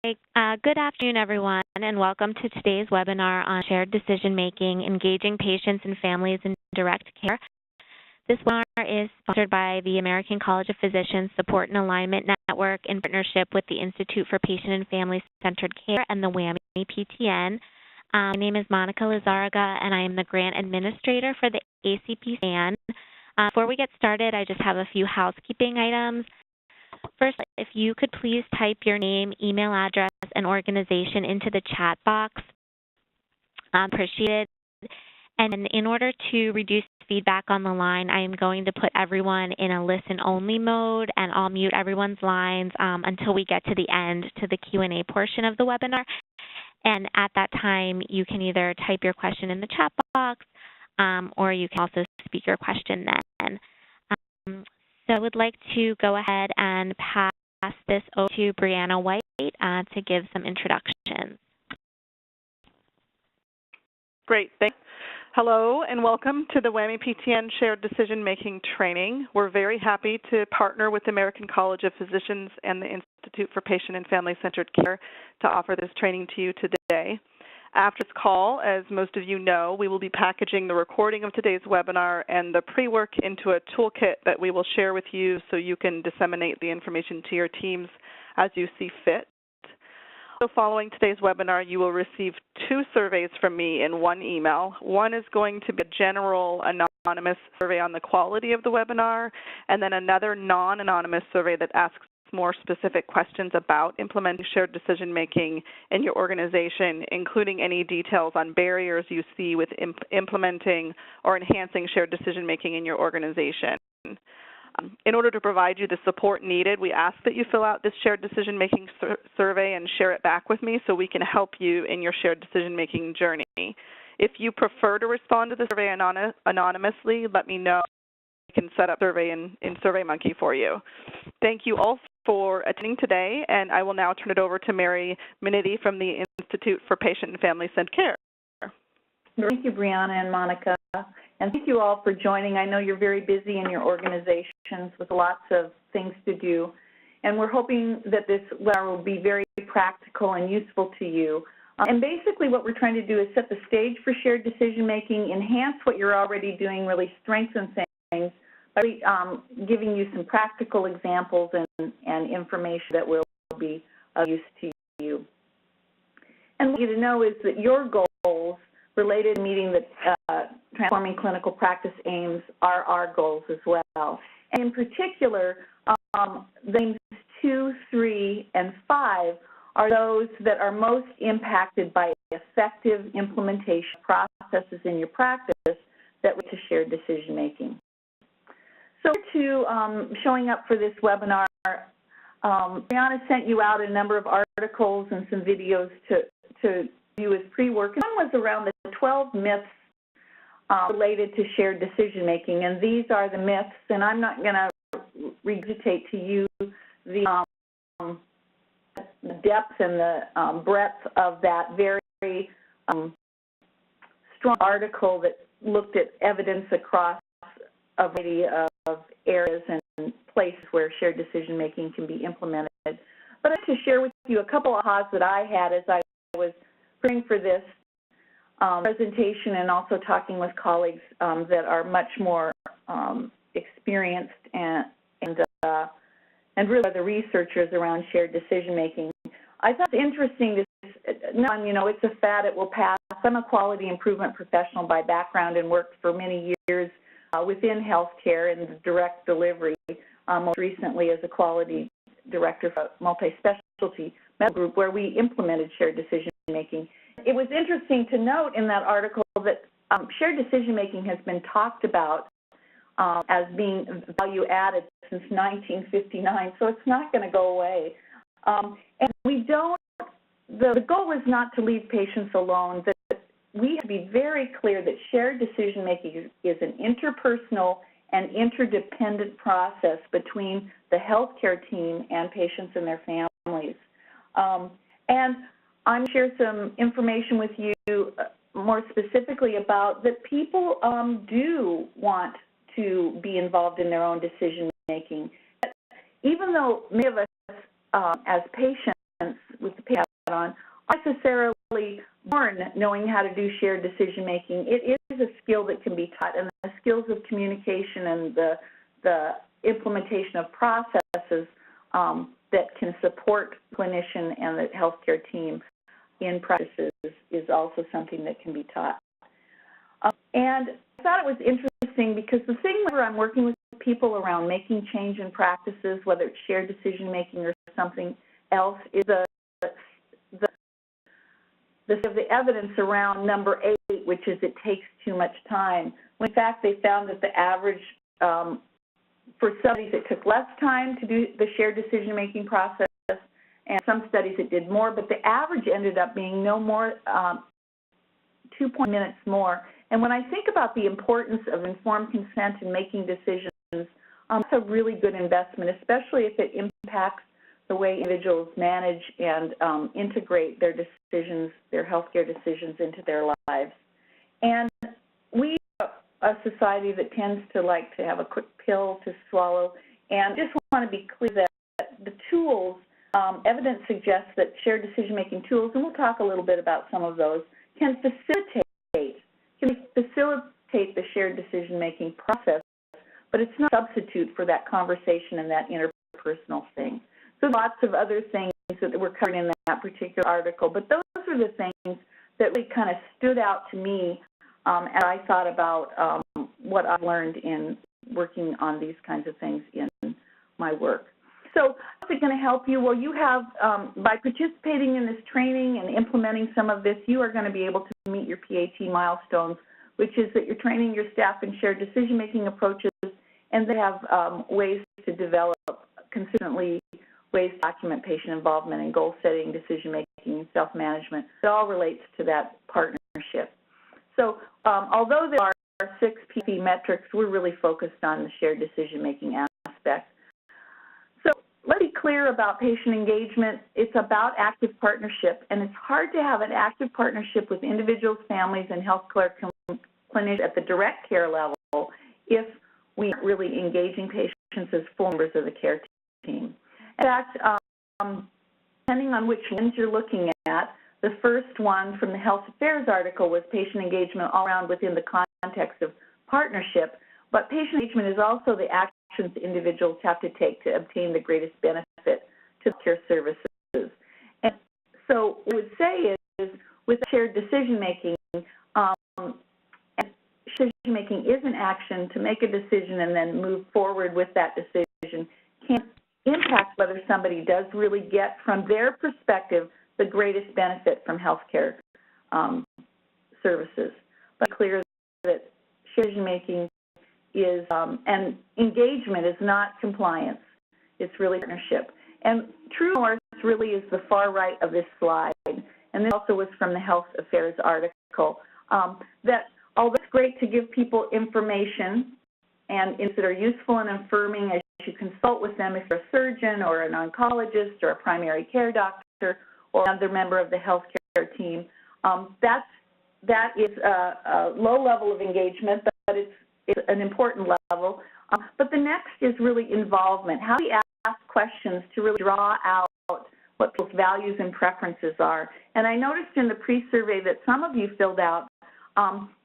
Good afternoon, everyone, and welcome to today's webinar on shared decision-making, engaging patients and families in direct care. This webinar is sponsored by the American College of Physicians Support and Alignment Network in partnership with the Institute for Patient and Family-Centered Care and the WWAMI PTN. My name is Monica Lizarraga, and I am the Grant Administrator for the ACP-SAN. Before we get started, I just have a few housekeeping items. First, if you could please type your name, email address, and organization into the chat box. Appreciate it. And in order to reduce feedback on the line, I am going to put everyone in a listen-only mode, and I'll mute everyone's lines until we get to the end, to the Q&A portion of the webinar. And at that time, you can either type your question in the chat box, or you can also speak your question then. So I would like to go ahead and pass this over to Brianna White to give some introductions. Great, thanks. Hello and welcome to the WWAMI PTN Shared Decision Making Training. We're very happy to partner with the American College of Physicians and the Institute for Patient and Family-Centered Care to offer this training to you today. After this call, as most of you know, we will be packaging the recording of today's webinar and the pre-work into a toolkit that we will share with you so you can disseminate the information to your teams as you see fit. So following today's webinar, you will receive 2 surveys from me in one email. One is going to be a general anonymous survey on the quality of the webinar, and then another non-anonymous survey that asks more specific questions about implementing shared decision-making in your organization, including any details on barriers you see with implementing or enhancing shared decision-making in your organization. In order to provide you the support needed, we ask that you fill out this shared decision-making survey and share it back with me so we can help you in your shared decision-making journey. If you prefer to respond to the survey anonymously, let me know. We can set up survey in SurveyMonkey for you. Thank you all for attending today, and I will now turn it over to Mary Minetti from the Institute for Patient and Family-Centered Care. Thank you, Brianna and Monica, and thank you all for joining. I know you're very busy in your organizations with lots of things to do, and we're hoping that this webinar will be very practical and useful to you. And basically what we're trying to do is set the stage for shared decision-making, enhance what you're already doing, really strengthen things, by giving you some practical examples and information that will be of use to you. And what you to know is that your goals related to meeting the transforming clinical practice aims are our goals as well. And in particular, aims 2, 3, and 5 are those that are most impacted by effective implementation processes in your practice that lead to shared decision-making. So to showing up for this webinar, Brianna sent you out a number of articles and some videos to view as pre-work. One was around the 12 myths related to shared decision-making, and these are the myths, and I'm not going to regurgitate to you the depth and the breadth of that very strong article that looked at evidence across a variety of areas and places where shared decision-making can be implemented. But I'd like to share with you a couple of ahas that I had as I was preparing for this presentation and also talking with colleagues that are much more experienced and really are the researchers around shared decision-making. I thought it's interesting to you know, it's a fad, it will pass. I'm a quality improvement professional by background and worked for many years within healthcare and direct delivery, most recently as a quality director for a multi-specialty medical group where we implemented shared decision-making. It was interesting to note in that article that shared decision-making has been talked about as being value added since 1959, so it's not going to go away. And we don't, the goal is not to leave patients alone. We have to be very clear that shared decision-making is an interpersonal and interdependent process between the healthcare team and patients and their families. And I'm going to share some information with you more specifically about that people do want to be involved in their own decision-making. Even though many of us as patients with the aren't necessarily born knowing how to do shared decision making. It is a skill that can be taught, and the skills of communication and the implementation of processes that can support clinician and the healthcare team in practices is also something that can be taught. And I thought it was interesting because the thing where I'm working with people around making change in practices, whether it's shared decision making or something else, is the evidence around number 8, which is it takes too much time. In fact, they found that the average for studies it took less time to do the shared decision making process, and some studies it did more, but the average ended up being no more 2 minutes more. And when I think about the importance of informed consent and making decisions, it's a really good investment, especially if it impacts the way individuals manage and integrate their decisions, their healthcare decisions into their lives. And we are a society that tends to like to have a quick pill to swallow, and I just want to be clear that the tools, evidence suggests that shared decision-making tools, and we'll talk a little bit about some of those, can facilitate the shared decision-making process, but it's not a substitute for that conversation and that interpersonal thing. So lots of other things that were covered in that particular article, but those are the things that really kind of stood out to me as I thought about what I've learned in working on these kinds of things in my work. So how's it going to help you? Well, you have, by participating in this training and implementing some of this, you are going to be able to meet your PAT milestones, which is that you're training your staff in shared decision-making approaches, and they have ways to develop consistently, ways to document patient involvement in goal-setting, decision-making, and self-management. It all relates to that partnership. So although there are 6 PP metrics, we're really focused on the shared decision-making aspect. So let's be clear about patient engagement. It's about active partnership, and it's hard to have an active partnership with individuals, families, and healthcare clinicians at the direct care level if we aren't really engaging patients as full members of the care team. In fact, depending on which lens you're looking at, the first one from the Health Affairs article was patient engagement all around within the context of partnership, but patient engagement is also the actions individuals have to take to obtain the greatest benefit to care services. And so what I would say is with shared decision-making, decision-making is an action to make a decision and then move forward with that decision can impact whether somebody does really get, from their perspective, the greatest benefit from healthcare services. But clear that decision-making is, and engagement is not compliance. It's really partnership. And true north really is the far right of this slide. And this also was from the Health Affairs article, that although it's great to give people information and that are useful and affirming as you consult with them if you're a surgeon or an oncologist or a primary care doctor or another member of the healthcare team, that is a low level of engagement, but it's an important level. But the next is really involvement. How do we ask questions to really draw out what people's values and preferences are? And I noticed in the pre-survey that some of you filled out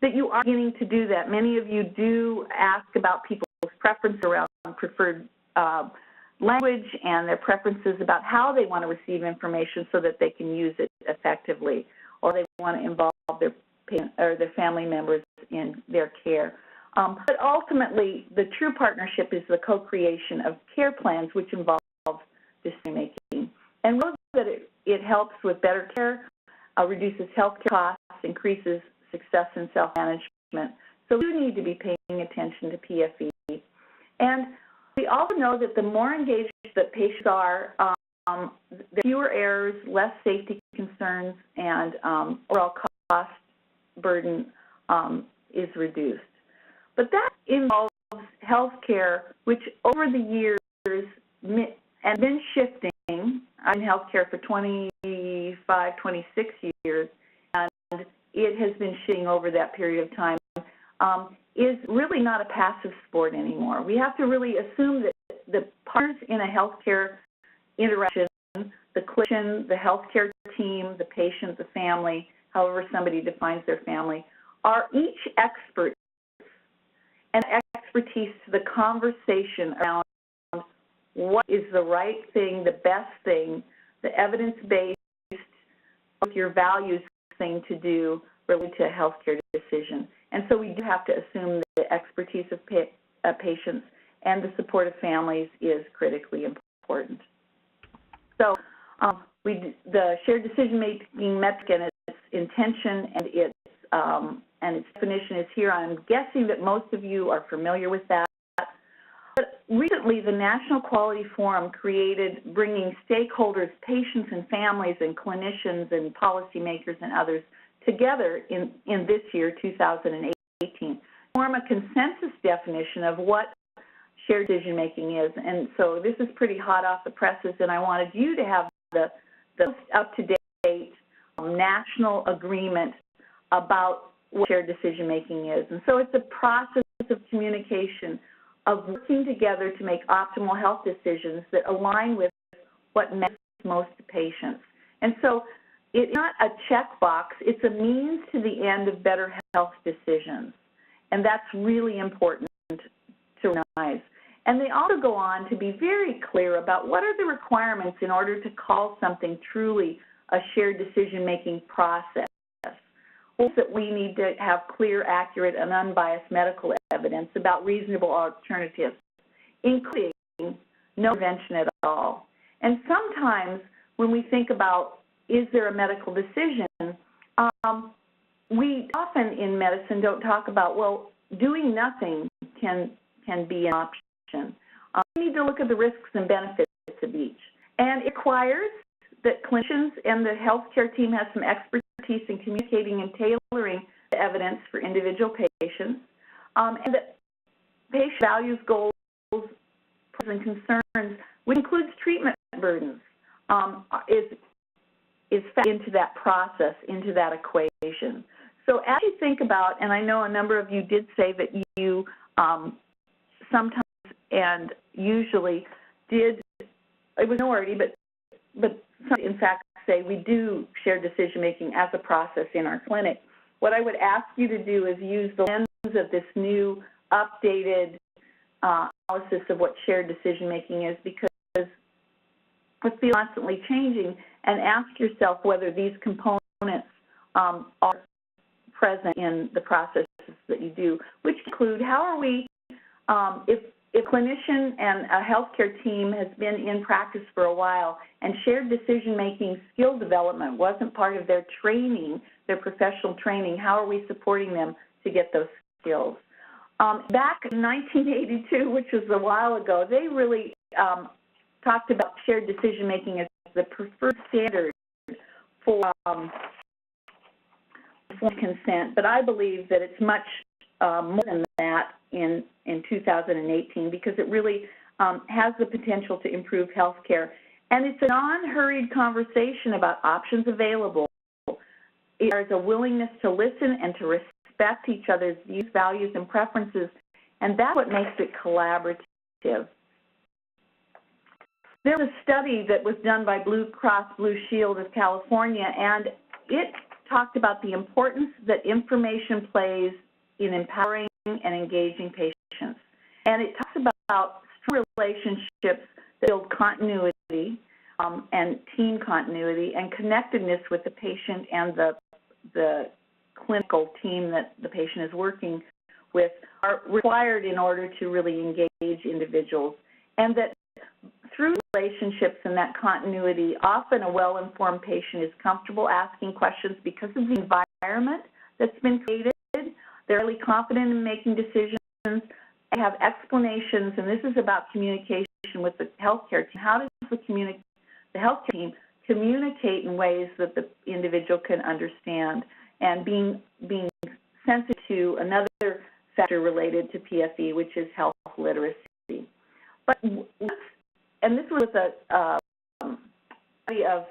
that you are beginning to do that. Many of you do ask about people's preferences around preferred language and their preferences about how they want to receive information so that they can use it effectively, or they want to involve their patient or their family members in their care. But ultimately, the true partnership is the co-creation of care plans, which involves decision-making. And we know that it helps with better care, reduces healthcare costs, increases success in self-management. So we do need to be paying attention to PFE. And we also know that the more engaged that patients are, the fewer errors, less safety concerns, and overall cost burden is reduced. But that involves healthcare, which over the years has been shifting. I'm in healthcare for 25, 26 years, and it has been shifting over that period of time, is really not a passive sport anymore. We have to really assume that the partners in a healthcare interaction the clinician, the healthcare team, the patient, the family, however somebody defines their family, are each experts and expertise to the conversation around what is the right thing, the best thing, the evidence-based, with your values thing to do related to a healthcare decision. And so we do have to assume that the expertise of patients and the support of families is critically important. So the shared decision-making metric and its intention and its definition is here. I'm guessing that most of you are familiar with that. But recently, the National Quality Forum created bringing stakeholders, patients and families and clinicians and policymakers and others together in this year, 2018, form a consensus definition of what shared decision-making is. And so this is pretty hot off the presses, and I wanted you to have the most up-to-date national agreement about what shared decision-making is. And so it's a process of communication, of working together to make optimal health decisions that align with what matters most to patients. And so it's not a checkbox, it's a means to the end of better health decisions. And that's really important to recognize. And they also go on to be very clear about what are the requirements in order to call something truly a shared decision-making process. That we need to have clear, accurate, and unbiased medical evidence about reasonable alternatives, including no intervention at all. And sometimes when we think about is there a medical decision, we often in medicine don't talk about, well, doing nothing can be an option. We need to look at the risks and benefits of each. And it requires that clinicians and the healthcare team have some expertise in communicating and tailoring the evidence for individual patients, and that patient values, goals, and concerns, which includes treatment burdens, is fed into that process, into that equation. So as you think about, and I know a number of you did say that you sometimes and usually did, it was a minority, but some in fact say we do shared decision-making as a process in our clinic. What I would ask you to do is use the lens of this new updated analysis of what shared decision-making is, because it's constantly changing, and ask yourself whether these components are present in the processes that you do, which include how are we, if a clinician and a healthcare team has been in practice for a while and shared decision-making skill development wasn't part of their training, their professional training, how are we supporting them to get those skills? Back in 1982, which was a while ago, they really talked about shared decision-making as the preferred standard for informed consent, but I believe that it's much more than that in 2018, because it really has the potential to improve health care. And it's a non-hurried conversation about options available. There's a willingness to listen and to respect each other's views, values, and preferences, and that's what makes it collaborative. There was a study that was done by Blue Cross Blue Shield of California, and it talked about the importance that information plays in empowering and engaging patients. And it talks about strong relationships that build continuity and team continuity and connectedness with the patient and the clinical team that the patient is working with are required in order to really engage individuals. And that through relationships and that continuity, often a well-informed patient is comfortable asking questions because of the environment that's been created. They're really confident in making decisions. They have explanations, and this is about communication with the healthcare team. How does the healthcare team communicate in ways that the individual can understand, and being sensitive to another factor related to PFE, which is health literacy. But and this was a study of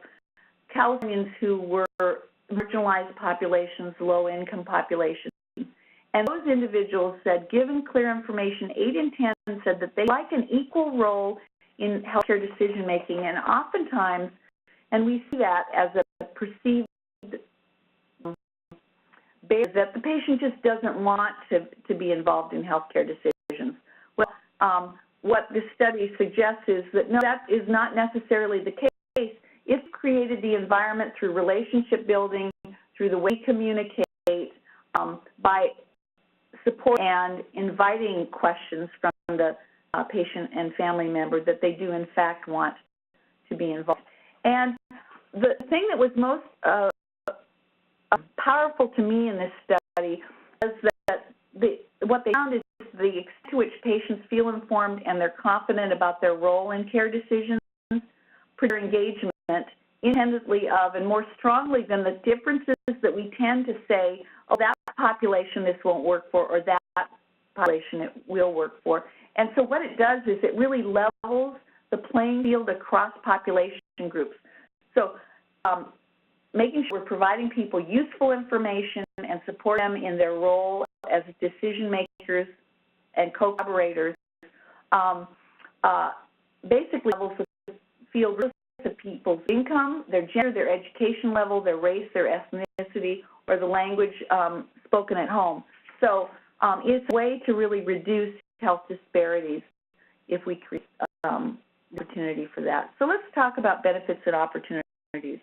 Californians who were marginalized populations, low-income populations. And those individuals said, given clear information, 8 in 10 said that they like an equal role in healthcare decision-making, and oftentimes, and we see that as a perceived barrier that the patient just doesn't want to be involved in healthcare decisions. Well, what this study suggests is that no, that is not necessarily the case. It's created the environment through relationship building, through the way we communicate, by support and inviting questions from the patient and family member that they do in fact want to be involved. And the thing that was most powerful to me in this study is that what they found is the extent to which patients feel informed and they're confident about their role in care decisions, their engagement independently of and more strongly than the differences that we tend to say, oh, that population this won't work for, or that population it will work for. And so what it does is it really levels the playing field across population groups. So making sure we're providing people useful information and support them in their role as decision makers and co-collaborators, basically levels the field of people's income, their gender, their education level, their race, their ethnicity, or the language spoken at home. So it's a way to really reduce health disparities if we create opportunity for that. So let's talk about benefits and opportunities.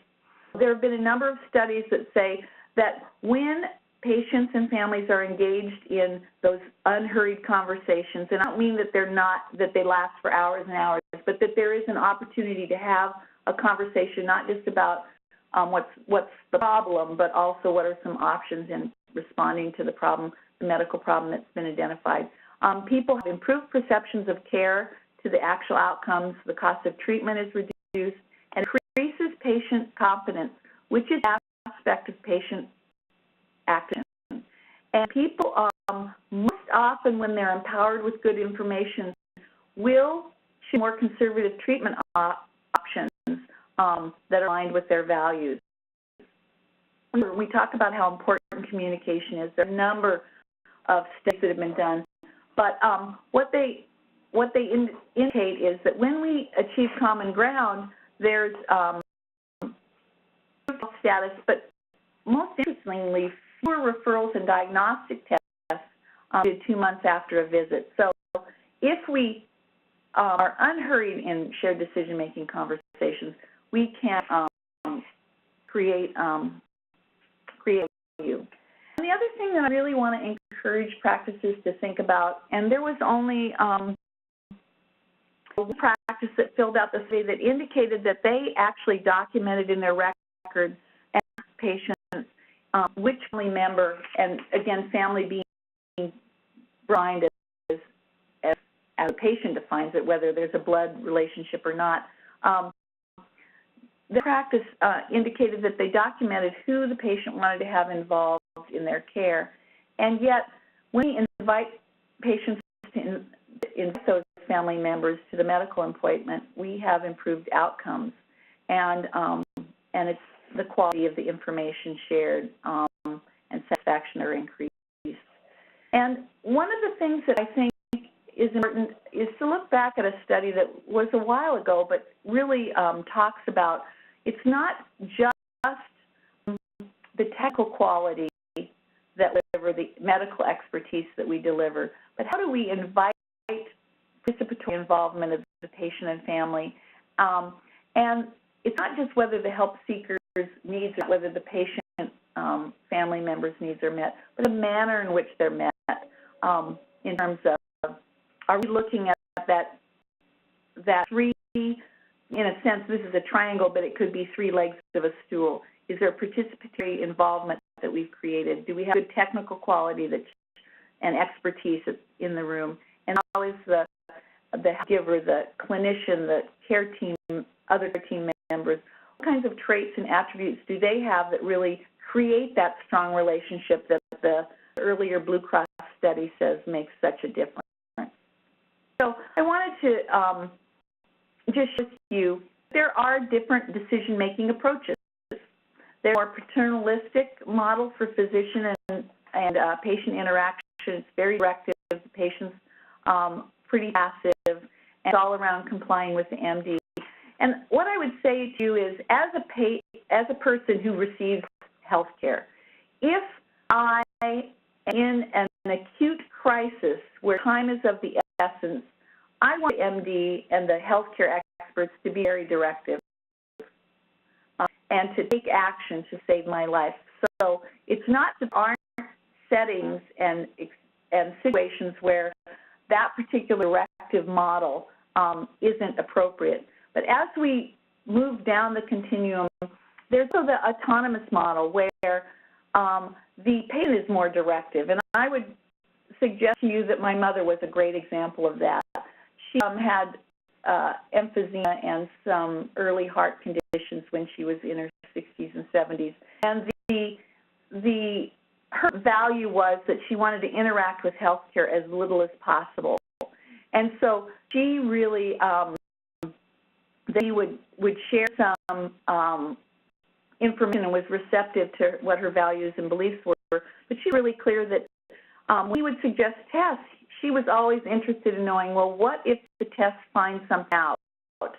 There have been a number of studies that say that when patients and families are engaged in those unhurried conversations, and I don't mean that they last for hours and hours, but that there is an opportunity to have a conversation not just about what's the problem, but also what are some options in responding to the problem, the medical problem that's been identified. People have improved perceptions of care to the actual outcomes. The cost of treatment is reduced and increases patient confidence, which is an aspect of patient action. And people most often, when they're empowered with good information, will choose more conservative treatment options that are aligned with their values. We talk about how important communication is. There are a number of studies that have been done, but what they indicate is that when we achieve common ground, there's status, but most interestingly, fewer referrals and diagnostic tests 2 months after a visit. So if we are unhurried in shared decision-making conversations, we can create value. And the other thing that I really want to encourage practices to think about, and there was only one practice that filled out the survey that indicated that they actually documented in their records and patients which family member, and again, family being defined as a patient defines it, whether there's a blood relationship or not. The practice indicated that they documented who the patient wanted to have involved in their care, and yet when we invite patients to invite those family members to the medical appointment, we have improved outcomes, and it's the quality of the information shared and satisfaction are increased. And one of the things that I think is important is to look back at a study that was a while ago, but really talks about it's not just the technical quality that we deliver, the medical expertise that we deliver, but how do we invite participatory involvement of the patient and family? And it's not just whether the help seeker's needs or whether the patient family members' needs are met, but the manner in which they're met in terms of, are we looking at that three, in a sense, this is a triangle, but it could be 3 legs of a stool. Is there participatory involvement that we've created? Do we have good technical quality and expertise in the room? And how is the giver, the clinician, the care team, other team members, what kinds of traits and attributes do they have that really create that strong relationship that the earlier Blue Cross study says makes such a difference? So I wanted to just show you there are different decision-making approaches. There are paternalistic models for physician and patient interaction. It's very directive. The patient's pretty passive. and it's all around complying with the MD. And what I would say to you is, as a person who receives health care, if I am in an acute crisis where time is of the essence, I want the MD and the healthcare experts to be very directive and to take action to save my life. So it's not that there aren't settings and situations where that particular directive model isn't appropriate. But as we move down the continuum, there's also the autonomous model where the patient is more directive. And I would suggest to you that my mother was a great example of that. She had emphysema and some early heart conditions when she was in her 60s and 70s. And her value was that she wanted to interact with healthcare as little as possible. And so she really, they would share some information and was receptive to what her values and beliefs were. But she was really clear that we would suggest tests. She was always interested in knowing, well, what if the test finds something out? What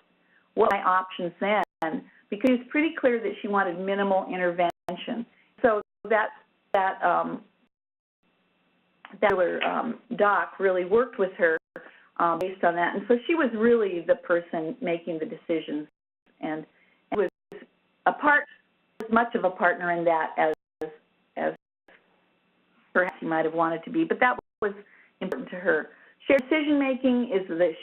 are my options then? Because it was pretty clear that she wanted minimal intervention. So that doc really worked with her based on that. And so she was really the person making the decisions, and was as much of a partner in that as perhaps she might have wanted to be. But that was important to her. Shared decision-making is the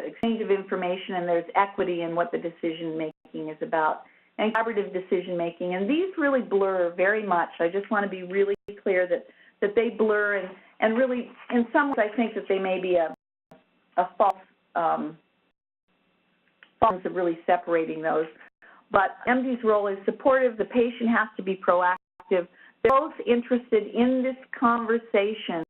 exchange of information, and there's equity in what the decision-making is about, and collaborative decision-making. And these really blur very much. I just want to be really clear that they blur, and really, in some ways, I think that they may be a false forms of really separating those. But MD's role is supportive. The patient has to be proactive. They're both interested in this conversation,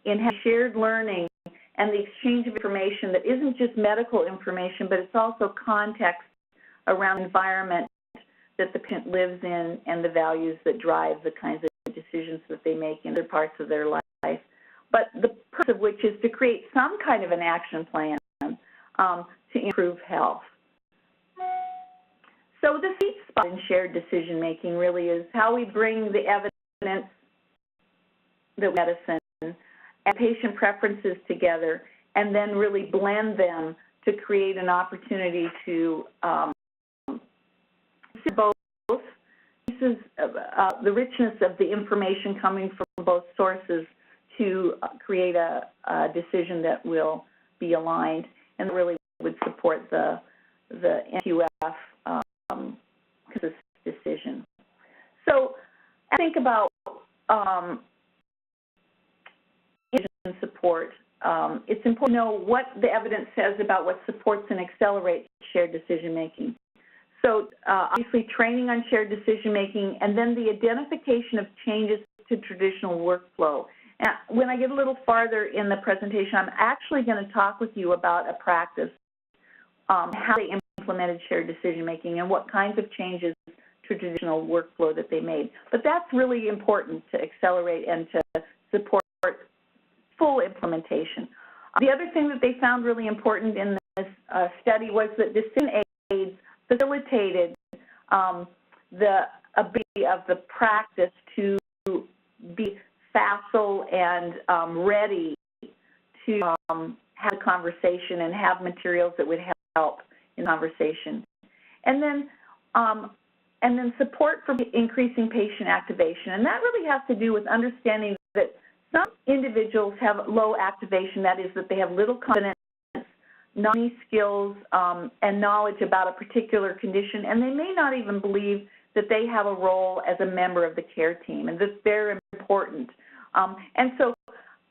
in shared learning and the exchange of information that isn't just medical information, but it's also context around the environment that the patient lives in and the values that drive the kinds of decisions that they make in other parts of their life. But the purpose of which is to create some kind of an action plan to improve health. So the sweet spot in shared decision-making really is how we bring the evidence, the medicine, and patient preferences together, and then really blend them to create an opportunity to both. This is the richness of the information coming from both sources to create a decision that will be aligned and really would support the NQF decision. So I think about support. It's important to know what the evidence says about what supports and accelerates shared decision-making. So obviously training on shared decision-making, and then the identification of changes to traditional workflow. And when I get a little farther in the presentation, I'm actually going to talk with you about a practice, how they implemented shared decision-making and what kinds of changes to traditional workflow that they made. But that's really important to accelerate and to support full implementation. The other thing that they found really important in this study was that decision aids facilitated the ability of the practice to be facile and ready to have a conversation and have materials that would help in conversation. And then support for increasing patient activation. And that really has to do with understanding that some individuals have low activation, that is that they have little confidence, not any skills and knowledge about a particular condition, and they may not even believe that they have a role as a member of the care team, and that's very important. And so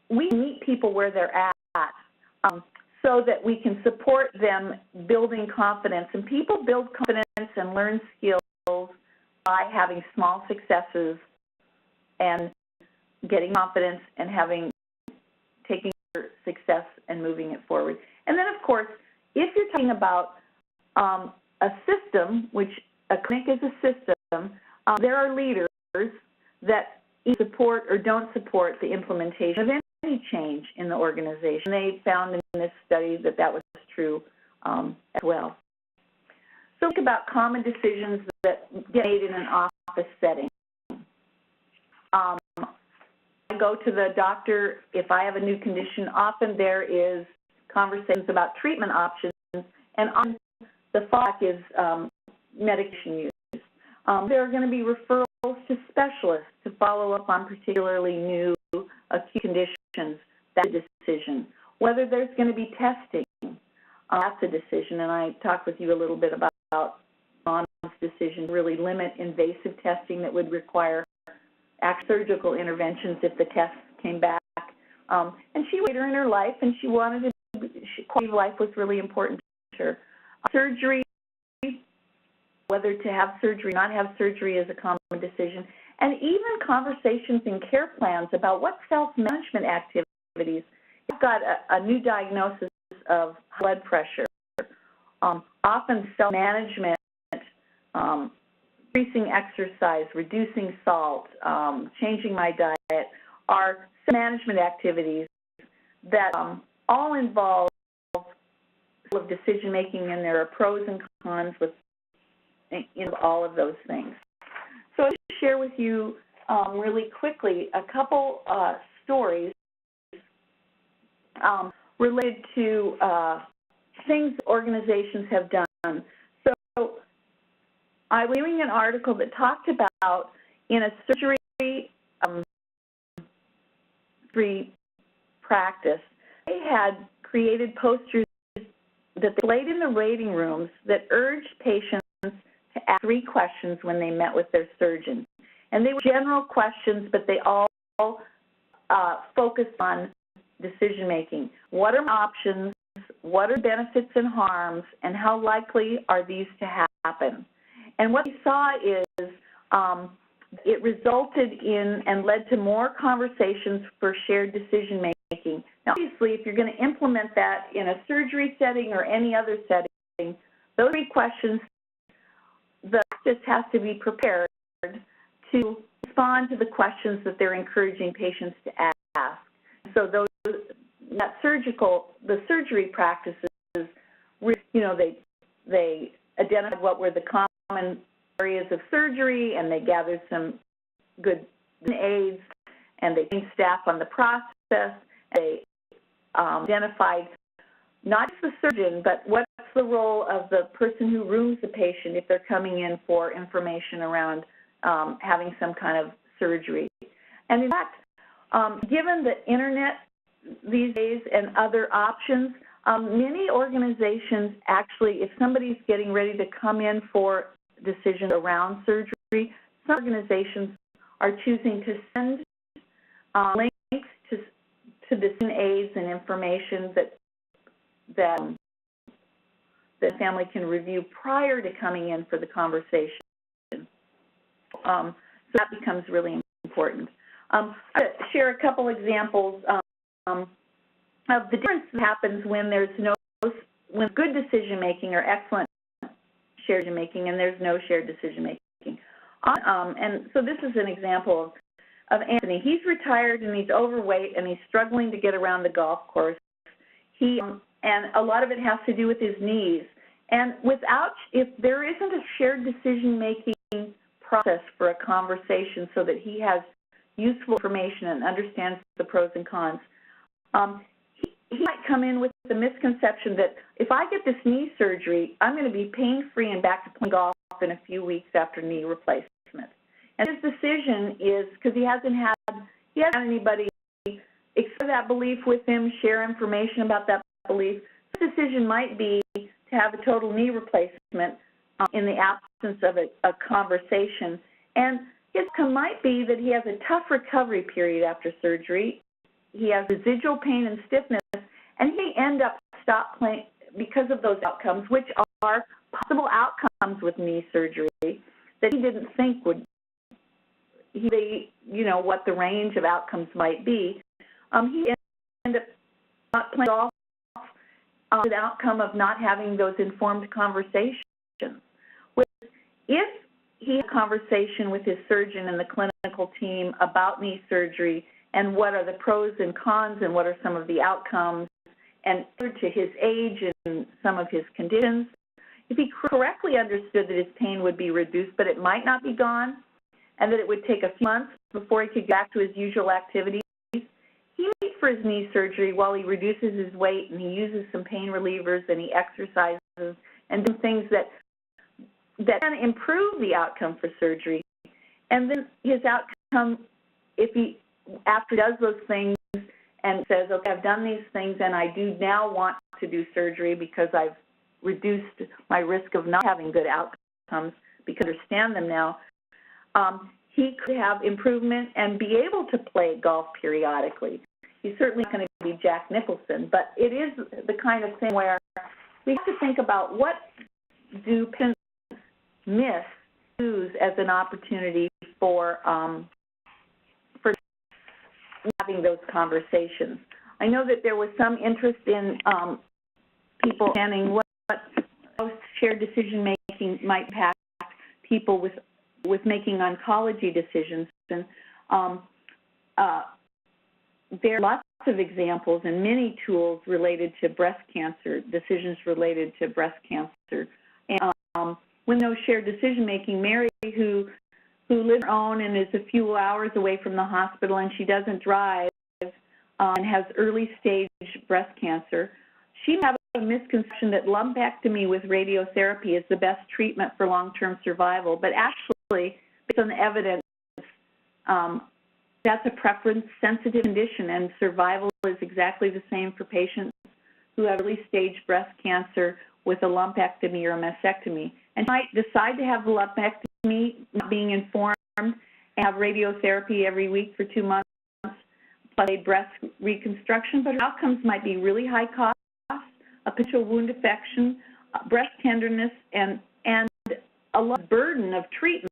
we meet people where they're at so that we can support them building confidence. And people build confidence and learn skills by having small successes and getting confidence and taking success and moving it forward. And then, of course, if you're talking about a system, which a clinic is a system, there are leaders that either support or don't support the implementation of any change in the organization. They found in this study that that was true as well. So think about common decisions that get made in an office setting. I go to the doctor if I have a new condition. Often there is conversations about treatment options, and on the fallback is medication use. There are going to be referrals to specialists to follow up on particularly new acute conditions. That's a decision. Whether there's going to be testing, that's a decision, and I talked with you a little bit about Mom's decision to really limit invasive testing that would require surgical interventions if the tests came back. And she was later in her life, and she wanted to, quality of life was really important to her. Surgery, whether to have surgery or not have surgery is a common decision. And even conversations in care plans about what self-management activities. You've got a new diagnosis of blood pressure. Often self-management, increasing exercise, reducing salt, changing my diet are management activities that all involve decision-making, and there are pros and cons with all of those things. So I'll just share with you really quickly a couple stories related to things organizations have done. So I was reading an article that talked about in a surgery practice, they had created posters that they laid in the waiting rooms that urged patients to ask 3 questions when they met with their surgeon. And they were general questions, but they all focused on decision-making. What are my options? What are benefits and harms? And how likely are these to happen? And what we saw is it resulted in and led to more conversations for shared decision-making. Now, obviously, if you're going to implement that in a surgery setting or any other setting, those 3 questions, the practice has to be prepared to respond to the questions that they're encouraging patients to ask. So the surgery practices, they identified what were the common areas of surgery, and they gathered some good aids, and they trained staff on the process. They identified not just the surgeon, but what's the role of the person who rooms the patient if they're coming in for information around having some kind of surgery. And in fact, given the internet these days and other options, many organizations actually, if somebody's getting ready to come in for decisions around surgery, some organizations are choosing to send links to decision aids and information that the family can review prior to coming in for the conversation. So that becomes really important. I'll share a couple examples of the difference that happens when there's when good decision-making or excellent shared decision-making and there's no shared decision-making. And so this is an example of Anthony. He's retired and he's overweight and he's struggling to get around the golf course. And a lot of it has to do with his knees. And if there isn't a shared decision-making process for a conversation so that he has useful information and understands the pros and cons, he might come in with the misconception that if I get this knee surgery, I'm going to be pain-free and back to playing golf in a few weeks after knee replacement. And his decision is, because he hasn't had anybody express that belief with him, share information about that belief, his decision might be to have a total knee replacement in the absence of a conversation. And his outcome might be that he has a tough recovery period after surgery. He has residual pain and stiffness, and he may end up stop playing because of those outcomes, which are possible outcomes with knee surgery that he didn't think would, what the range of outcomes might be. He ended up not playing golf with the outcome of not having those informed conversations. If he had a conversation with his surgeon and the clinical team about knee surgery and what are the pros and cons and what are some of the outcomes and to his age and some of his conditions. If he correctly understood that his pain would be reduced, but it might not be gone, and that it would take a few months before he could get back to his usual activities, he may for his knee surgery while he reduces his weight and he uses some pain relievers and he exercises and does things that can improve the outcome for surgery. And then his outcome, if he, after he does those things and says, okay, I've done these things and I do now want to do surgery because I've reduced my risk of not having good outcomes because I understand them now, he could have improvement and be able to play golf periodically. He's certainly not going to be Jack Nicholson, but it is the kind of thing where we have to think about what do patients miss, use as an opportunity for having those conversations. I know that there was some interest in people understanding what shared decision making might impact people with making oncology decisions. And there are lots of examples and many tools related to breast cancer, decisions related to breast cancer. And with no shared decision making, Mary, who lives on her own and is a few hours away from the hospital and she doesn't drive and has early stage breast cancer, she may have a misconception that lumpectomy with radiotherapy is the best treatment for long-term survival, but actually, based on the evidence, that's a preference-sensitive condition, and survival is exactly the same for patients who have early-stage breast cancer with a lumpectomy or a mastectomy. And you might decide to have the lumpectomy, not being informed, and have radiotherapy every week for 2 months, plus a breast reconstruction, but her outcomes might be really high cost, a potential wound infection, breast tenderness, and a lot of burden of treatment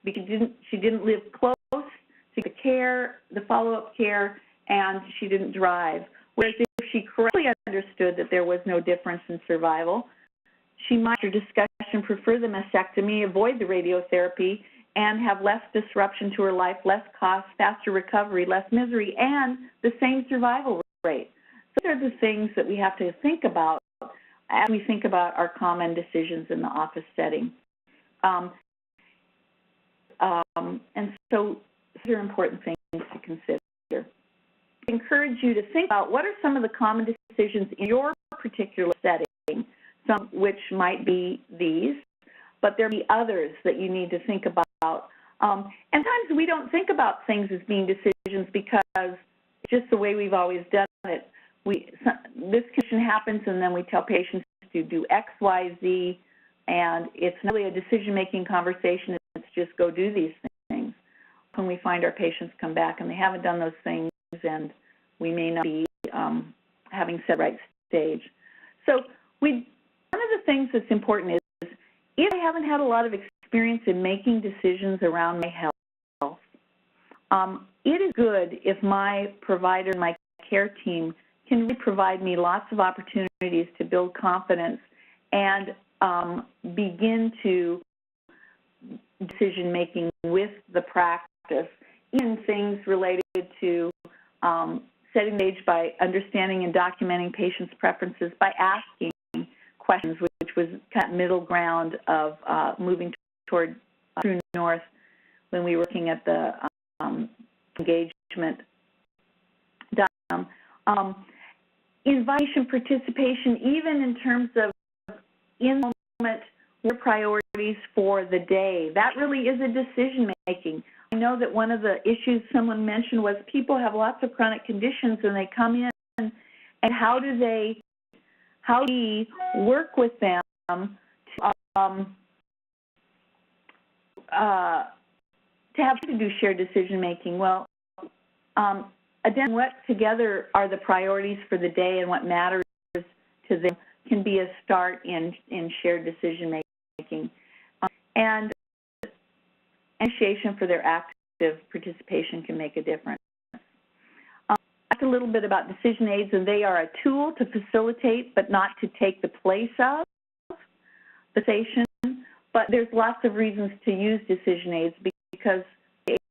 because she didn't live close to the care, the follow-up care, and she didn't drive. Whereas if she correctly understood that there was no difference in survival, she might, after discussion, prefer the mastectomy, avoid the radiotherapy, and have less disruption to her life, less cost, faster recovery, less misery, and the same survival rate. Those are the things that we have to think about as we think about our common decisions in the office setting. And so these are important things to consider. I encourage you to think about what are some of the common decisions in your particular setting, some which might be these, but there may be others that you need to think about. And sometimes we don't think about things as being decisions because it's just the way we've always done it. This condition happens, and then we tell patients to do X, Y, Z, and it's not really a decision-making conversation. It's just go do these things. When we find our patients come back and they haven't done those things, and we may not be having set the right stage. So one of the things that's important is if I haven't had a lot of experience in making decisions around my health, it is good if my provider and my care team can really provide me lots of opportunities to build confidence and begin to decision-making with the practice, even things related to setting the stage by understanding and documenting patients' preferences by asking questions, which was kind of middle ground of moving toward true north when we were looking at the engagement diagram. Invitation, participation, even in terms of in the moment, what are priorities for the day? That really is a decision making. I know that one of the issues someone mentioned was people have lots of chronic conditions and they come in, and how do we work with them to have to do shared decision making? Well, again, what together are the priorities for the day and what matters to them can be a start in shared decision making. And initiation for their active participation can make a difference. Talked a little bit about decision aids, and they are a tool to facilitate but not to take the place of the station. But there's lots of reasons to use decision aids because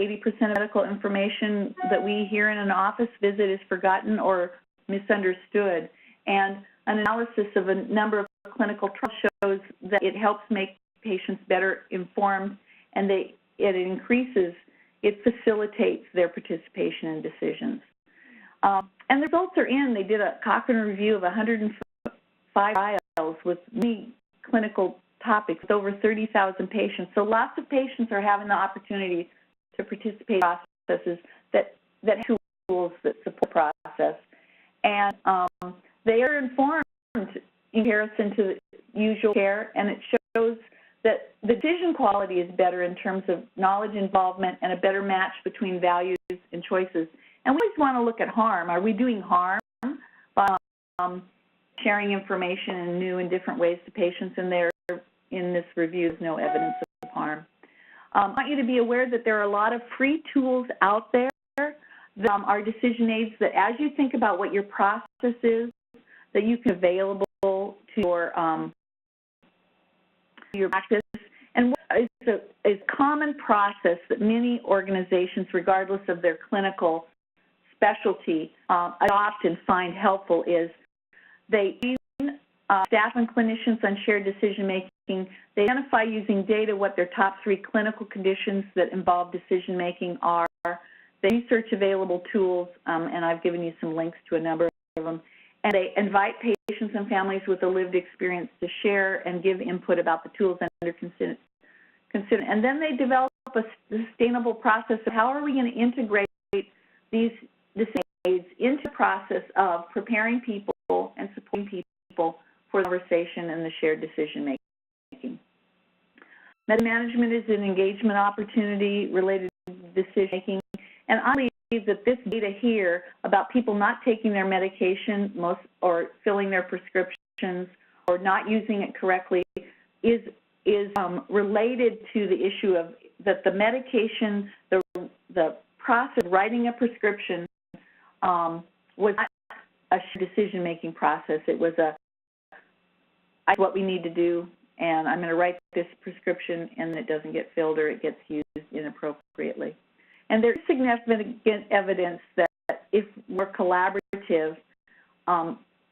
80% of medical information that we hear in an office visit is forgotten or misunderstood. And an analysis of a number of clinical trials shows that it helps make patients better informed, and it facilitates their participation in decisions. And the results are in. They did a Cochrane review of 105 trials with many clinical topics with over 30,000 patients. So lots of patients are having the opportunity to participate in processes that have tools that support the process. And they are informed in comparison to the usual care, and it shows that the decision quality is better in terms of knowledge involvement and a better match between values and choices. And we always want to look at harm. Are we doing harm by sharing information in new and different ways to patients? And there, in this review, is no evidence of harm. I want you to be aware that there are a lot of free tools out there that are decision aids that, as you think about what your process is, that you can available to your practice. And what is a common process that many organizations, regardless of their clinical specialty, adopt and find helpful is they train staff and clinicians on shared decision-making. They identify using data what their top 3 clinical conditions that involve decision-making are. They research available tools, and I've given you some links to a number of them. And they invite patients and families with a lived experience to share and give input about the tools under consider. And then they develop a sustainable process of how are we going to integrate these decision aids into the process of preparing people and supporting people for the conversation and the shared decision making. Meta management is an engagement opportunity related to decision making, and I believe that this data here about people not taking their medication or filling their prescriptions or not using it correctly is related to the issue of that the medication, the process of writing a prescription was not a decision-making process. It was what we need to do, and I'm going to write this prescription, and it doesn't get filled or it gets used inappropriately. And there's significant evidence that if we're collaborative,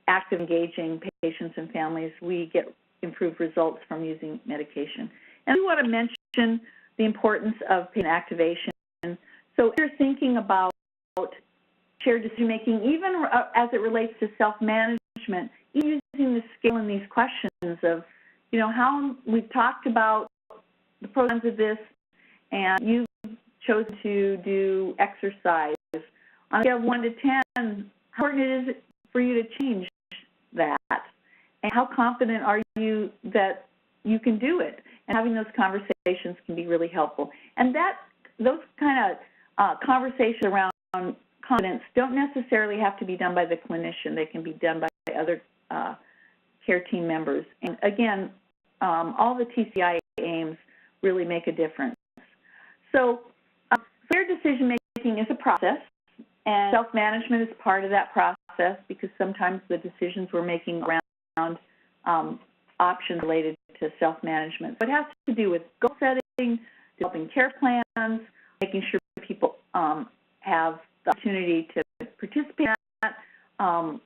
active, engaging patients and families, we get improved results from using medication. And we want to mention the importance of patient activation. So if you're thinking about shared decision-making, even as it relates to self-management, using the scale in these questions of, how we've talked about the pros and cons of this, and you've chosen to do exercise. On a scale of 1 to 10, how important is it for you to change that? And how confident are you that you can do it? And having those conversations can be really helpful. And those kind of conversations around confidence don't necessarily have to be done by the clinician. They can be done by other care team members. And again, all the TCI aims really make a difference. So shared decision-making is a process, and self-management is part of that process because sometimes the decisions we're making around options related to self-management. So it has to do with goal setting, developing care plans, making sure people have the opportunity to participate in that,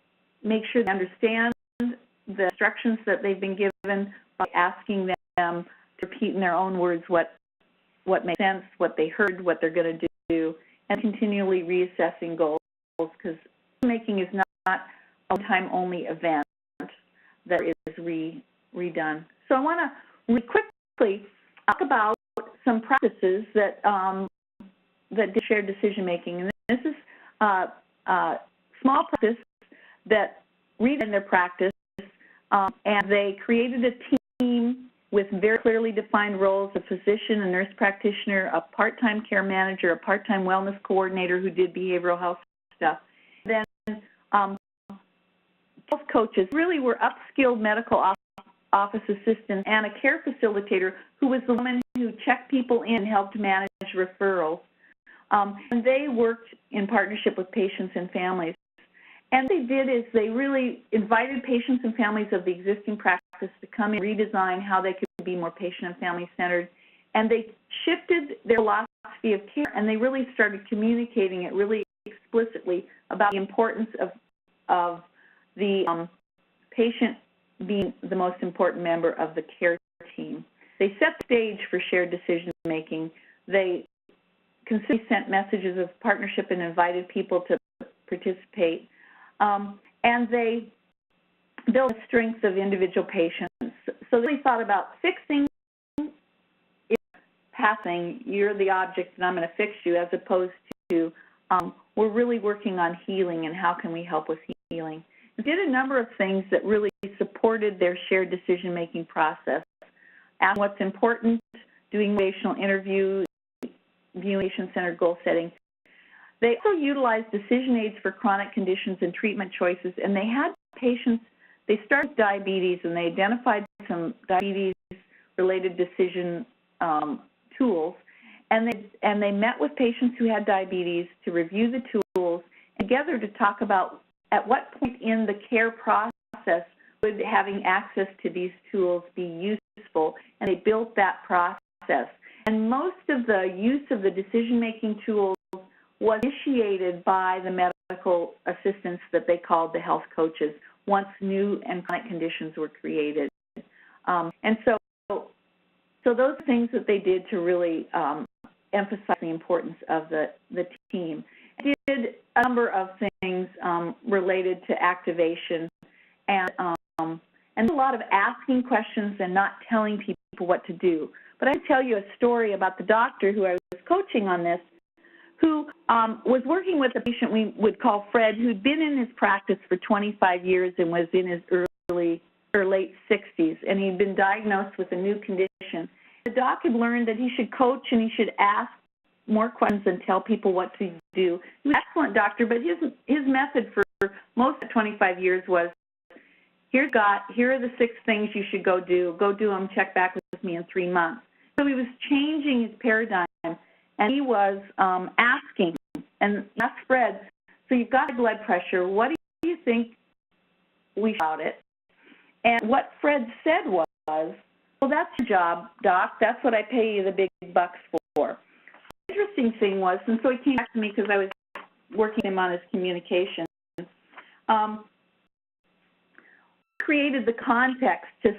make sure they understand the instructions that they've been given by asking them to repeat in their own words what makes sense, what they heard, what they're going to do, and continually reassessing goals because making is not a one-time-only event that is redone. So I want to really quickly talk about some practices that do shared decision-making. And this is a small practice that redid their practice, and they created a team with very clearly defined roles, a physician, a nurse practitioner, a part-time care manager, a part-time wellness coordinator who did behavioral health stuff. Then health coaches really were upskilled medical office assistants and a care facilitator who was the woman who checked people in and helped manage referrals. And they worked in partnership with patients and families. And what they did is they really invited patients and families of the existing practice to come and redesign how they could be more patient and family-centered. And they shifted their philosophy of care, and they really started communicating it really explicitly about the importance of the patient being the most important member of the care team. They set the stage for shared decision-making. They consistently sent messages of partnership and invited people to participate. And they built the strengths of individual patients. So they thought about fixing, passing, you're the object and I'm going to fix you, as opposed to we're really working on healing and how can we help with healing. They did a number of things that really supported their shared decision-making process. Asking what's important, doing motivational interviews, viewing patient-centered goal setting. They also utilized decision aids for chronic conditions and treatment choices, and they had patients, they started with diabetes, and they identified some diabetes-related decision tools, and they met with patients who had diabetes to review the tools, and together to talk about at what point in the care process would having access to these tools be useful, and they built that process. And most of the use of the decision-making tools was initiated by the medical assistants that they called the health coaches once new and chronic conditions were created. And so those things that they did to really emphasize the importance of the team. They did a number of things related to activation and a lot of asking questions and not telling people what to do. But I tell you a story about the doctor who I was coaching on this, who was working with a patient we would call Fred, who'd been in his practice for 25 years and was in his early or late 60s, and he'd been diagnosed with a new condition. The doc had learned that he should coach and he should ask more questions and tell people what to do. He was an excellent doctor, but his method for most of 25 years was, here are the 6 things you should go do them, check back with me in 3 months. So he was changing his paradigm, and he was asking, and he asked Fred, so you've got blood pressure, what do you think we should about it? And what Fred said was, well, that's your job, doc, that's what I pay you the big bucks for. The interesting thing was, and so he came back to me because I was working with him on his communication, created the context to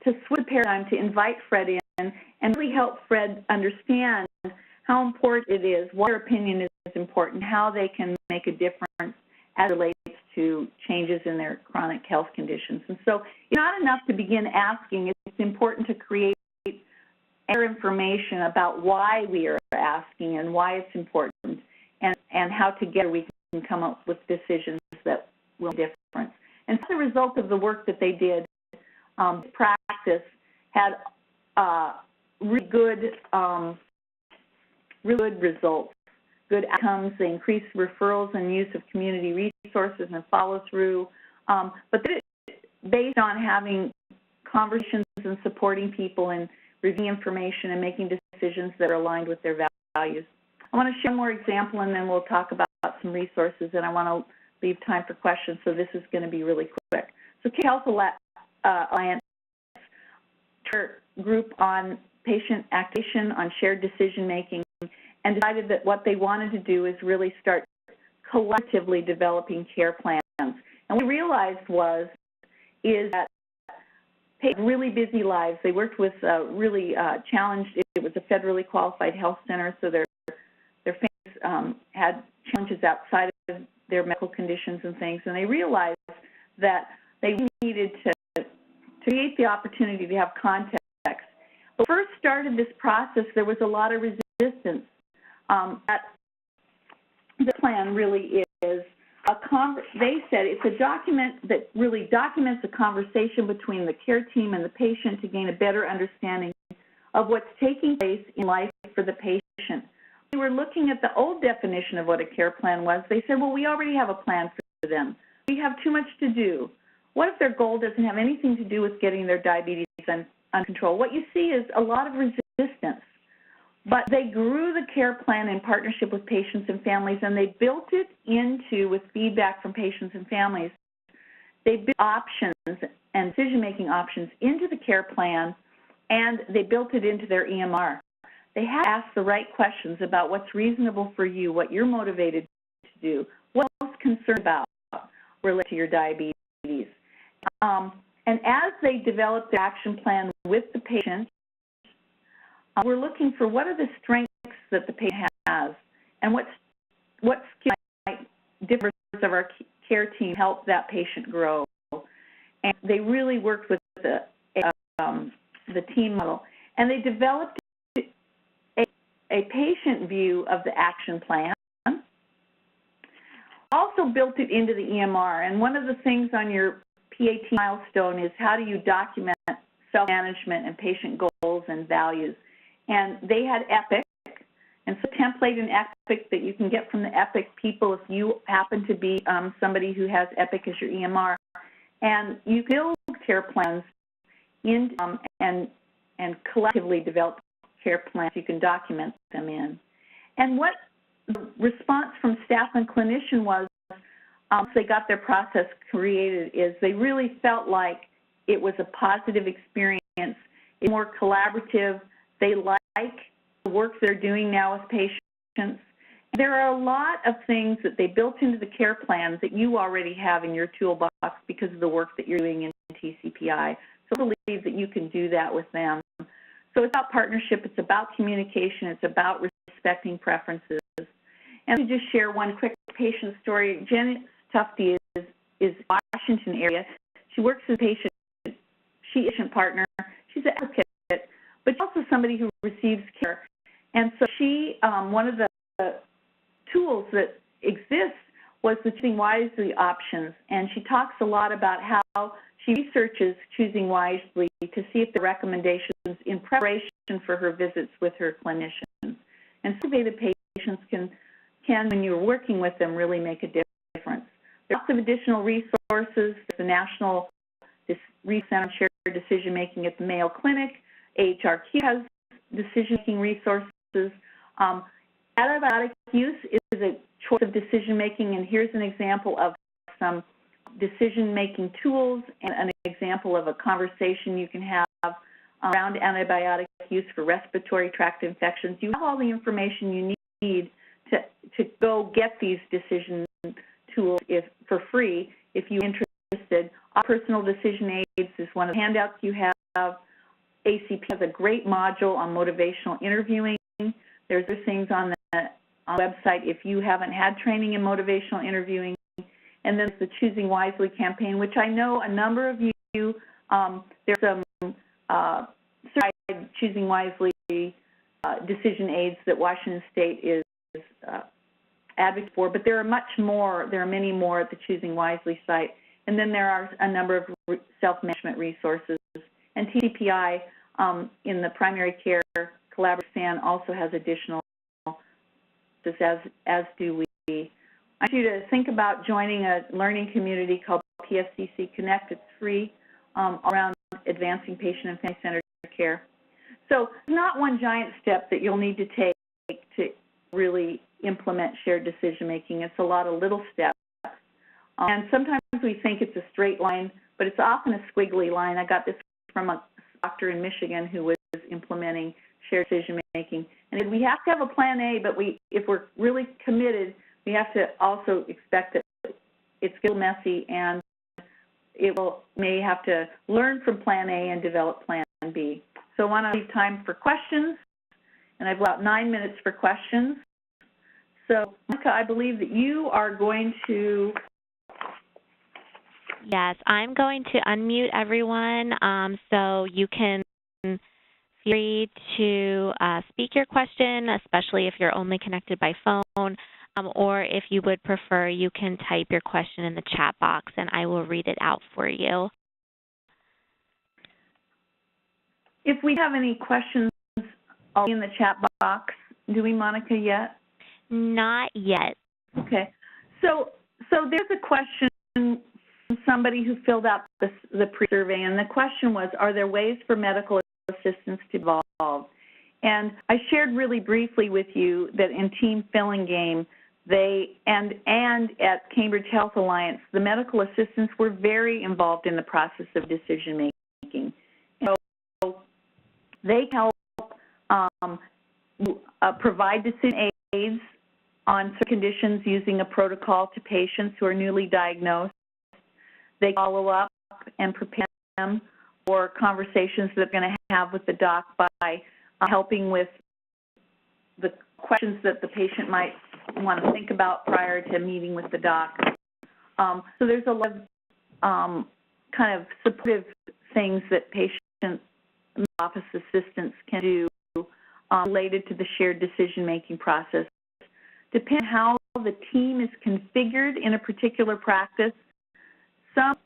switch the paradigm, to invite Fred in and really help Fred understand how important it is, why their opinion is important, how they can make a difference as it relates to changes in their chronic health conditions. And so it's not enough to begin asking, it's important to create information about why we are asking and why it's important, and how together we can come up with decisions that will make a difference. And as a result of the work that they did, practice had really good results, good outcomes. They increased referrals and use of community resources and follow-through, but based on having conversations and supporting people and reviewing information and making decisions that are aligned with their values. I want to share one more example, and then we'll talk about some resources, and I want to leave time for questions, so this is going to be really quick. So Health Alliance group on patient activation, on shared decision-making, and decided that what they wanted to do is really start collectively developing care plans. And what we realized is that patients have really busy lives. They worked with really challenged, it was a federally qualified health center, so their families had challenges outside of their medical conditions and things, and they realized that they needed to create the opportunity to have context. When we first started this process, there was a lot of resistance. The plan really is they said it's a document that really documents a conversation between the care team and the patient to gain a better understanding of what's taking place in life for the patient. We were looking at the old definition of what a care plan was. They said, well, we already have a plan for them. We have too much to do. What if their goal doesn't have anything to do with getting their diabetes under control? What you see is a lot of resistance. But they grew the care plan in partnership with patients and families, and they built it into, with feedback from patients and families, they built options and decision-making options into the care plan, and they built it into their EMR. They had to ask the right questions about what's reasonable for you, what you're motivated to do, what else concerned about related to your diabetes. And as they develop the action plan with the patient, we're looking for what are the strengths that the patient has and what skills might differ of our care team help that patient grow. And they really worked with the team model, and they developed a patient view of the action plan. Also built it into the EMR, and one of the things on your PAT milestone is how do you document self-management and patient goals and values. And they had EPIC, and so template in EPIC that you can get from the EPIC people if you happen to be somebody who has EPIC as your EMR. And you build care plans in and collectively develop care plans you can document them in. And what the response from staff and clinician was, they got their process created, is they really felt like it was a positive experience. It's more collaborative. They like the work they're doing now with patients. There are a lot of things that they built into the care plans that you already have in your toolbox because of the work that you're doing in TCPI. So I believe that you can do that with them. So it's about partnership, it's about communication, it's about respecting preferences. And to just share one quick patient story, Jen Tufty is Washington area. She works as a patient. She is a patient partner. She's an advocate, but she's also somebody who receives care. And so she, one of the tools that exists was the choosing wisely options. And she talks a lot about how she researches choosing wisely to see if the recommendations in preparation for her visits with her clinicians. And so the patients can, when you're working with them, really make a difference. There's lots of additional resources. The National Research on Shared Decision Making at the Mayo Clinic. AHRQ has decision-making resources. Antibiotic use is a choice of decision-making, and here's an example of some decision-making tools and an example of a conversation you can have around antibiotic use for respiratory tract infections. You have all the information you need to go get these decision tools for free if you're interested. Our personal decision aids is one of the handouts you have. ACP has a great module on motivational interviewing. There's other things on the website if you haven't had training in motivational interviewing. And then the Choosing Wisely campaign, which I know a number of you, there's some certified Choosing Wisely decision aids that Washington State is advocates for, but there are much more, there are many more at the Choosing Wisely site. And then there are a number of self-management resources. And TCPI in the primary care collaborative SAN also has additional, as do we. I want you to think about joining a learning community called PSCC Connect. It's free around advancing patient and family-centered care. So it's not one giant step that you'll need to take to really implement shared decision-making. It's a lot of little steps. And sometimes we think it's a straight line, but it's often a squiggly line. I got this from a doctor in Michigan who was implementing shared decision-making. And we have to have a plan A, but if we're really committed, we have to also expect that it's still messy and may have to learn from plan A and develop plan B. So I want to leave time for questions, and I've about 9 minutes for questions. So, Monica, I believe that you are going to... Yes, I'm going to unmute everyone so you can feel free to speak your question, especially if you're only connected by phone, or if you would prefer, you can type your question in the chat box and I will read it out for you. If we have any questions in the chat box, do we, Monica, yet? Not yet. Okay. So there's a question from somebody who filled out the pre-survey, and the question was, are there ways for medical assistants to evolve? And I shared really briefly with you that in Team Filling Game, and at Cambridge Health Alliance, the medical assistants were very involved in the process of decision making. So they help provide decision aids on certain conditions using a protocol to patients who are newly diagnosed. They follow up and prepare them for conversations that they're going to have with the doc by helping with the questions that the patient might want to think about prior to meeting with the doc. So there's a lot of kind of supportive things that patient office assistants can do related to the shared decision-making process. Depending on how the team is configured in a particular practice, some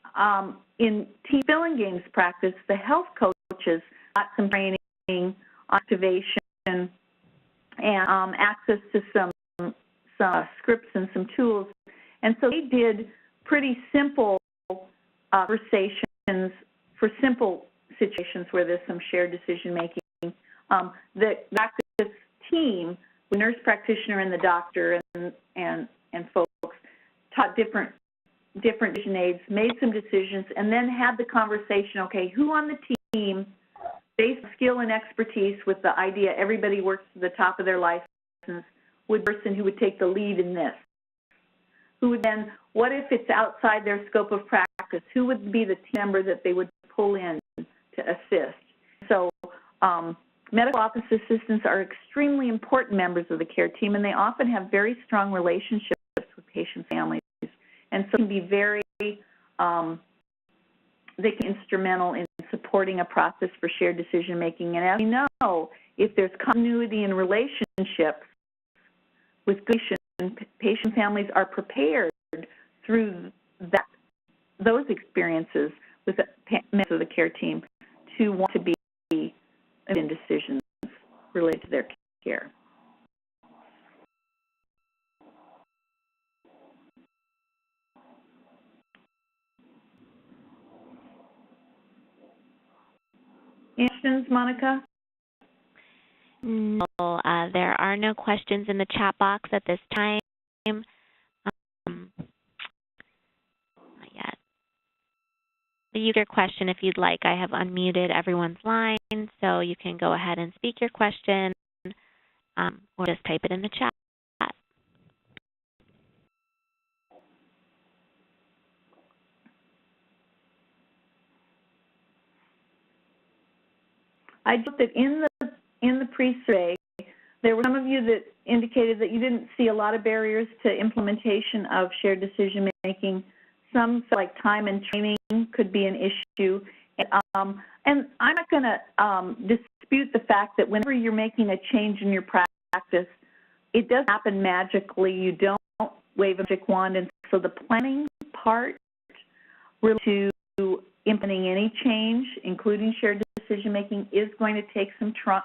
in team filling games practice, the health coaches got some training, activation, and access to some scripts and some tools. And so they did pretty simple conversations for simple situations where there's some shared decision-making. The practice team, the nurse practitioner and the doctor and folks, taught different decision aids, made some decisions, and then had the conversation, okay, who on the team, based on skill and expertise with the idea everybody works to the top of their license, would be the person who would take the lead in this? Who would then, what if it's outside their scope of practice? Who would be the team member that they would pull in to assist? So medical office assistants are extremely important members of the care team, and they often have very strong relationships with patient families, and so can be very, they can be instrumental in supporting a process for shared decision making. And as we know, if there's continuity in relationships with patient families are prepared through those experiences with the members of the care team to want to be in decisions related to their care. Any questions, Monica? No, there are no questions in the chat box at this time. Not yet. Use your question if you'd like. I have unmuted everyone's line, so you can go ahead and speak your question or just type it in the chat. I note that in the pre-survey, there were some of you that indicated that you didn't see a lot of barriers to implementation of shared decision making. Some felt like time and training could be an issue. And I'm not going to dispute the fact that whenever you're making a change in your practice, it doesn't happen magically. You don't wave a magic wand. And so the planning part related to implementing any change, including shared decision making, is going to take some time.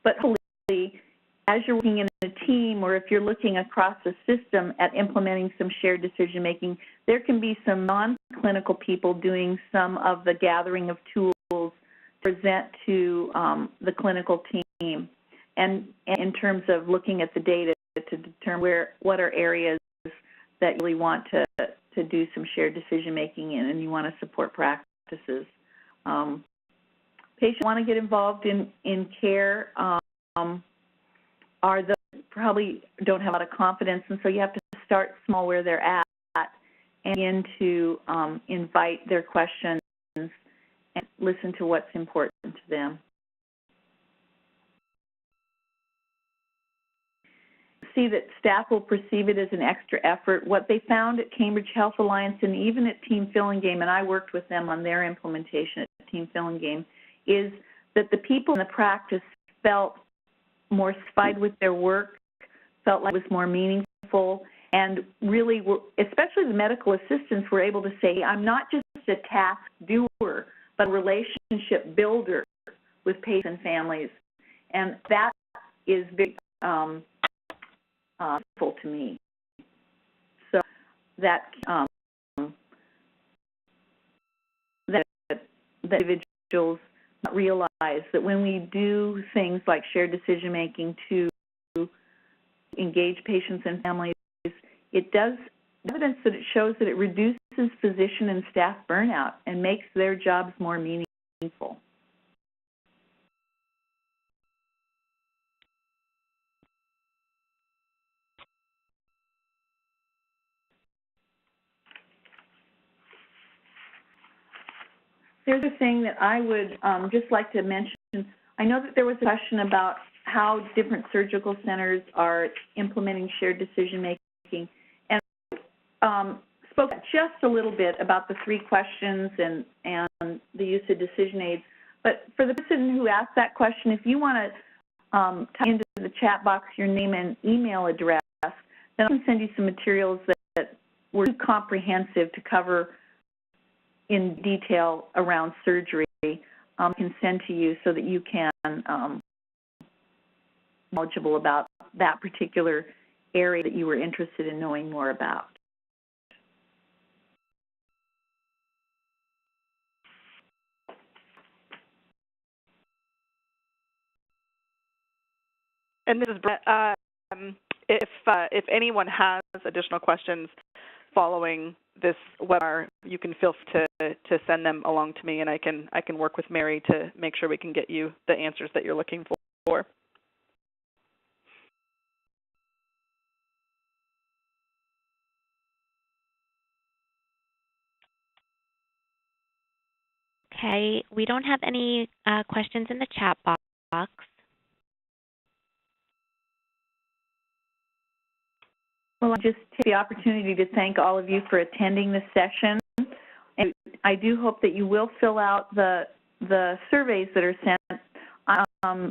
But hopefully, as you're working in a team or if you're looking across the system at implementing some shared decision making, there can be some non-clinical people doing some of the gathering of tools to present to the clinical team, and in terms of looking at the data to determine what are areas that you really want to do some shared decision making in and you want to support practices. Patients want to get involved in care are those who probably don't have a lot of confidence, and so you have to start small where they're at and begin to invite their questions and listen to what's important to them. See that staff will perceive it as an extra effort. What they found at Cambridge Health Alliance and even at Team Filling Game, and I worked with them on their implementation at Team Filling Game, is that the people in the practice felt more satisfied with their work, felt like it was more meaningful, and really, especially the medical assistants, were able to say, I'm not just a task doer, but a relationship builder with patients and families. And that is very helpful to me. So that individuals realize that when we do things like shared decision making to engage patients and families, it does evidence that it shows that it reduces physician and staff burnout and makes their jobs more meaningful. there's a thing that I would just like to mention. I know that there was a question about how different surgical centers are implementing shared decision-making, and spoke just a little bit about the 3 questions and the use of decision aids. But for the person who asked that question, if you want to type into the chat box your name and email address, then I can send you some materials that were too comprehensive to cover in detail around surgery. I can send to you so that you can knowledgeable about that particular area that you were interested in knowing more about. And this is Brett. If anyone has additional questions following this webinar, you can feel free to send them along to me, and I can work with Mary to make sure we can get you the answers that you're looking for. Okay, we don't have any questions in the chat box. Well, I'll just take the opportunity to thank all of you for attending this session. And I do hope that you will fill out the surveys that are sent.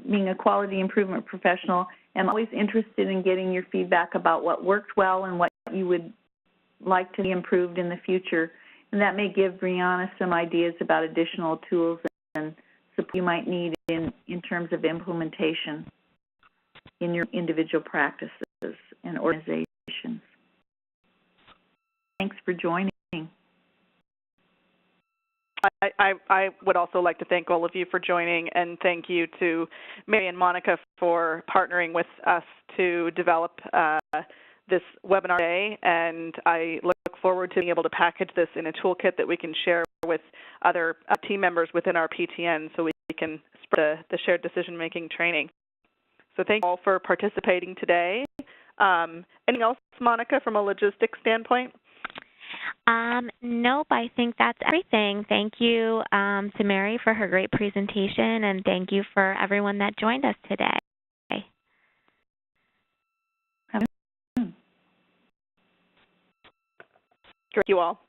Being a quality improvement professional, I'm always interested in getting your feedback about what worked well and what you would like to be improved in the future. And that may give Brianna some ideas about additional tools and support you might need in terms of implementation in your individual practices and organizations. Thanks for joining. I would also like to thank all of you for joining, and thank you to Mary and Monica for partnering with us to develop this webinar today. And I look forward to being able to package this in a toolkit that we can share with other team members within our PTN so we can spread the shared decision-making training. So thank you all for participating today. Anything else, Monica, from a logistics standpoint? Nope, I think that's everything. Thank you to Mary for her great presentation, and thank you for everyone that joined us today. Thank you all.